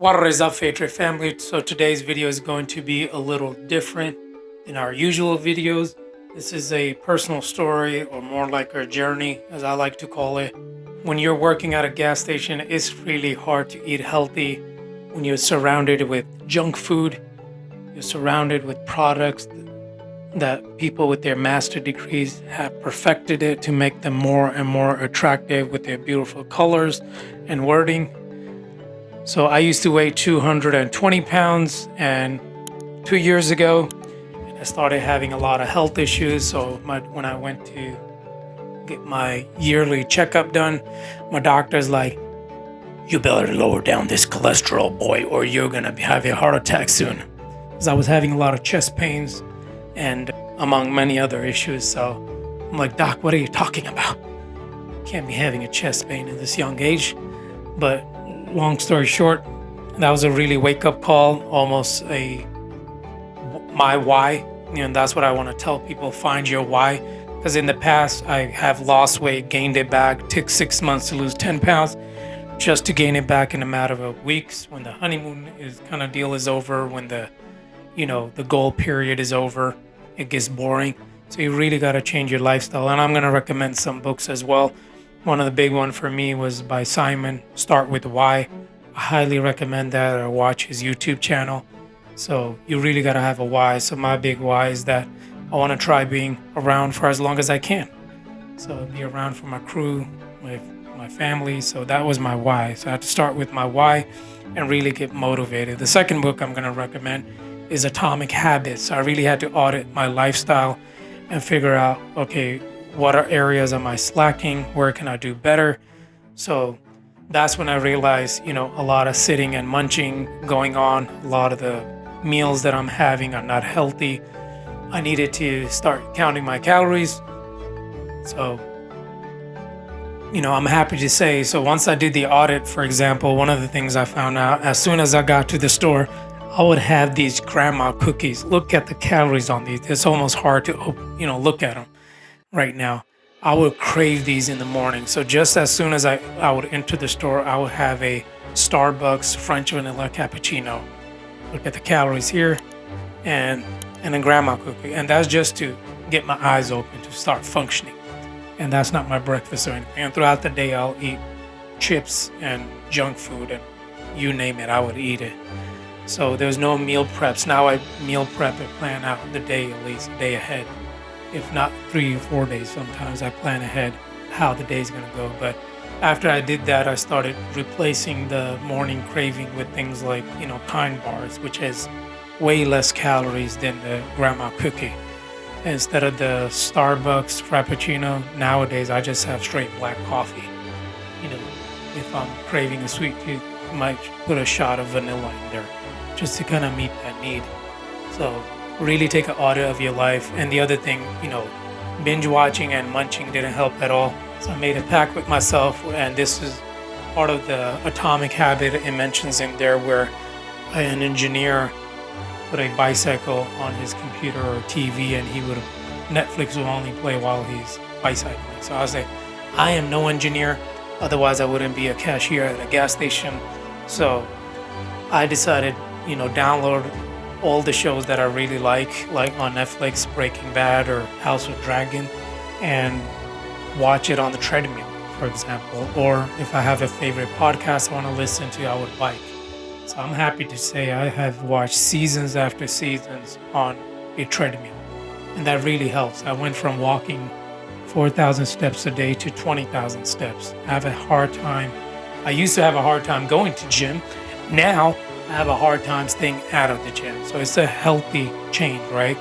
What is up, Favorite family? So today's video is going to be a little different than our usual videos. This is a personal story, or more like a journey, as I like to call it. When you're working at a gas station, it's really hard to eat healthy when you're surrounded with junk food. You're surrounded with products that people with their master degrees have perfected it to make them more and more attractive with their beautiful colors and wording. So I used to weigh 220 pounds, and 2 years ago, I started having a lot of health issues. So when I went to get my yearly checkup done, my doctor's like, "You better lower down this cholesterol, boy, or you're gonna have a heart attack soon." Because I was having a lot of chest pains and among many other issues. So I'm like, "Doc, what are you talking about? Can't be having a chest pain at this young age." But long story short, that was a really wake up call, almost my why. And that's what I want to tell people: find your why. Because in the past, I have lost weight, gained it back, took 6 months to lose 10 pounds, just to gain it back in a matter of weeks. When the honeymoon deal is over, when the goal period is over, it gets boring. So you really got to change your lifestyle. And I'm going to recommend some books as well. One of the big one for me was by Simon, Start With Why. I highly recommend that, or watch his YouTube channel. So you really got to have a why. So my big why is that I want to try being around for as long as I can. So be around for my crew, my family. So that was my why. So I had to start with my why and really get motivated. The second book I'm going to recommend is Atomic Habits. I really had to audit my lifestyle and figure out, okay, what are areas am I slacking? Where can I do better? So that's when I realized, a lot of sitting and munching going on. A lot of the meals that I'm having are not healthy. I needed to start counting my calories. So, I'm happy to say, so once I did the audit, for example, one of the things I found out, as soon as I got to the store, I would have these grandma cookies. Look at the calories on these. It's almost hard to, look at them right now. I would crave these in the morning. So just as soon as I would enter the store, I would have a Starbucks French vanilla cappuccino. Look at the calories here, and a grandma cookie. And that's just to get my eyes open to start functioning. And that's not my breakfast or anything. And throughout the day, I'll eat chips and junk food, and you name it, I would eat it. So there's no meal preps. Now I meal prep and plan out the day, at least a day ahead. If not 3 or 4 days, sometimes I plan ahead how the day's gonna go. But after I did that, I started replacing the morning craving with things like, Kind bars, which has way less calories than the grandma cookie. Instead of the Starbucks Frappuccino, nowadays I just have straight black coffee. If I'm craving a sweet tooth, I might put a shot of vanilla in there just to kind of meet that need. So really take an audit of your life. And the other thing, binge watching and munching didn't help at all. So I made a pact with myself, and this is part of the Atomic Habit. It mentions in there where an engineer put a bicycle on his computer or TV, and Netflix will only play while he's bicycling. So I was like, I am no engineer, otherwise I wouldn't be a cashier at a gas station. So I decided, download all the shows that I really like on Netflix, Breaking Bad or House of Dragon, and watch it on the treadmill, for example. Or if I have a favorite podcast I want to listen to, I would bike. So I'm happy to say I have watched seasons after seasons on a treadmill, and that really helps. I went from walking 4,000 steps a day to 20,000 steps. I used to have a hard time going to gym. Now I have a hard time staying out of the gym. So it's a healthy change, right?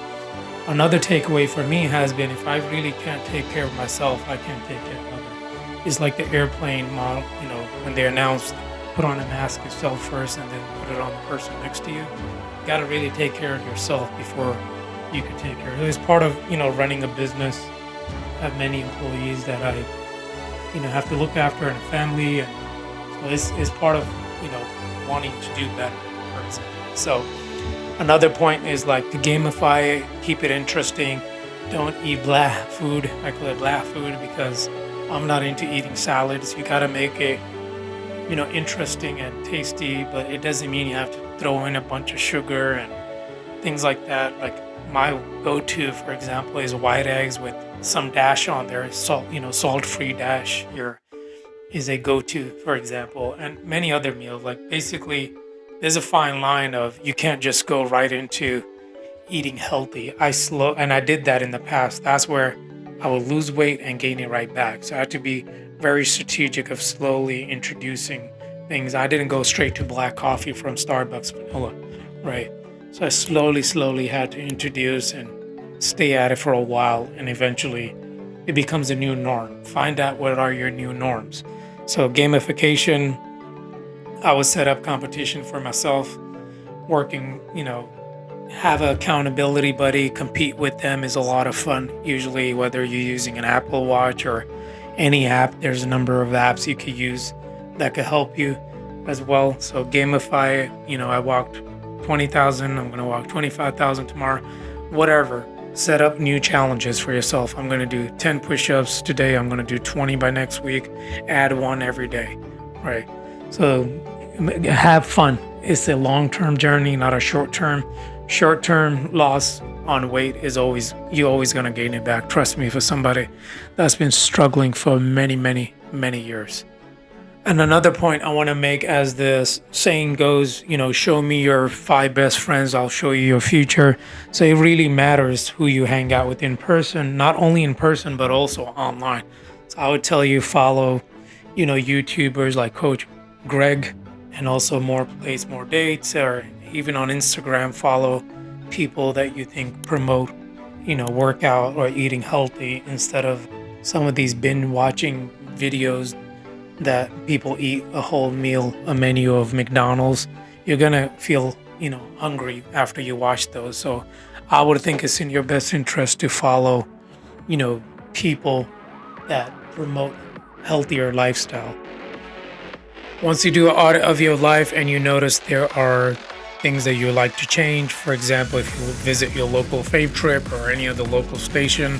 Another takeaway for me has been, if I really can't take care of myself, I can't take care of others. It's like the airplane model, when they announced, put on a mask yourself first and then put it on the person next to you. You got to really take care of yourself before you can take care of it. It's part of, running a business. I have many employees that I, have to look after, and a family. And so it's part of, wanting to do better, for example. So another point is like to gamify it, keep it interesting. Don't eat blah food. I call it blah food because I'm not into eating salads. You gotta make it interesting and tasty, but it doesn't mean you have to throw in a bunch of sugar and things like that. Like my go-to, for example, is white eggs with some dash on there. Salt, salt-free dash here is a go-to, for example, and many other meals. Like basically, there's a fine line of you can't just go right into eating healthy. I did that in the past. That's where I would lose weight and gain it right back. So I had to be very strategic of slowly introducing things. I didn't go straight to black coffee from Starbucks vanilla, right? So I slowly had to introduce and stay at it for a while, and eventually it becomes a new norm. Find out what are your new norms. So gamification, I would set up competition for myself, working, have an accountability buddy, compete with them is a lot of fun. Usually, whether you're using an Apple Watch or any app, there's a number of apps you could use that could help you as well. So gamify it. I walked 20,000, I'm going to walk 25,000 tomorrow, whatever. Set up new challenges for yourself. I'm going to do 10 push-ups today. I'm going to do 20 by next week. Add one every day, right? So have fun. It's a long-term journey, not a short-term. Short-term loss on weight is you're always going to gain it back. Trust me, for somebody that's been struggling for many, many, many years. And another point I want to make, as the saying goes, show me your 5 best friends, I'll show you your future. So it really matters who you hang out with in person, not only in person, but also online. So I would tell you follow, YouTubers like Coach Greg, and also More Plates, More Dates, or even on Instagram, follow people that you think promote, workout or eating healthy instead of some of these binge watching videos that people eat a whole meal, a menu of McDonald's. You're gonna feel, hungry after you watch those. So I would think it's in your best interest to follow, people that promote healthier lifestyle. Once you do an audit of your life and you notice there are things that you like to change, for example, if you visit your local fave trip or any other local station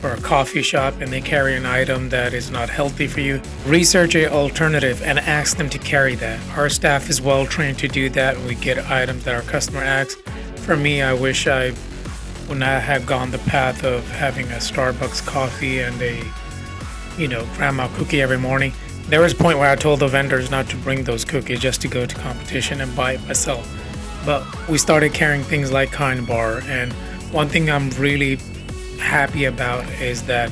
or a coffee shop and they carry an item that is not healthy for you, research an alternative and ask them to carry that. Our staff is well trained to do that. We get items that our customer asks. For me, I wish I would not have gone the path of having a Starbucks coffee and a, grandma cookie every morning. There was a point where I told the vendors not to bring those cookies, just to go to competition and buy it myself. But we started carrying things like Kind Bar, and one thing I'm really happy about is that,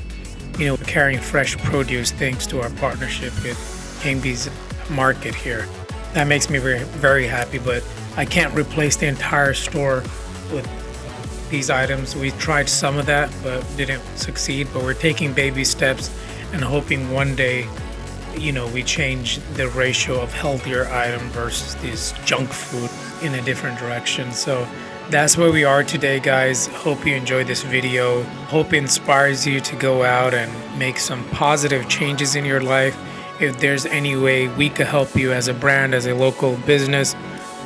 we're carrying fresh produce thanks to our partnership with Gambi's Market here. That makes me very, very happy, but I can't replace the entire store with these items. We tried some of that, but didn't succeed. But we're taking baby steps and hoping one day, we change the ratio of healthier item versus this junk food in a different direction. So that's where we are today, guys. Hope you enjoyed this video. Hope it inspires you to go out and make some positive changes in your life. If there's any way we could help you as a brand, as a local business,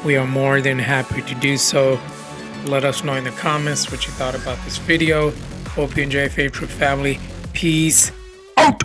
we are more than happy to do so. Let us know in the comments what you thought about this video. Hope you enjoy Fave Trip family. Peace out.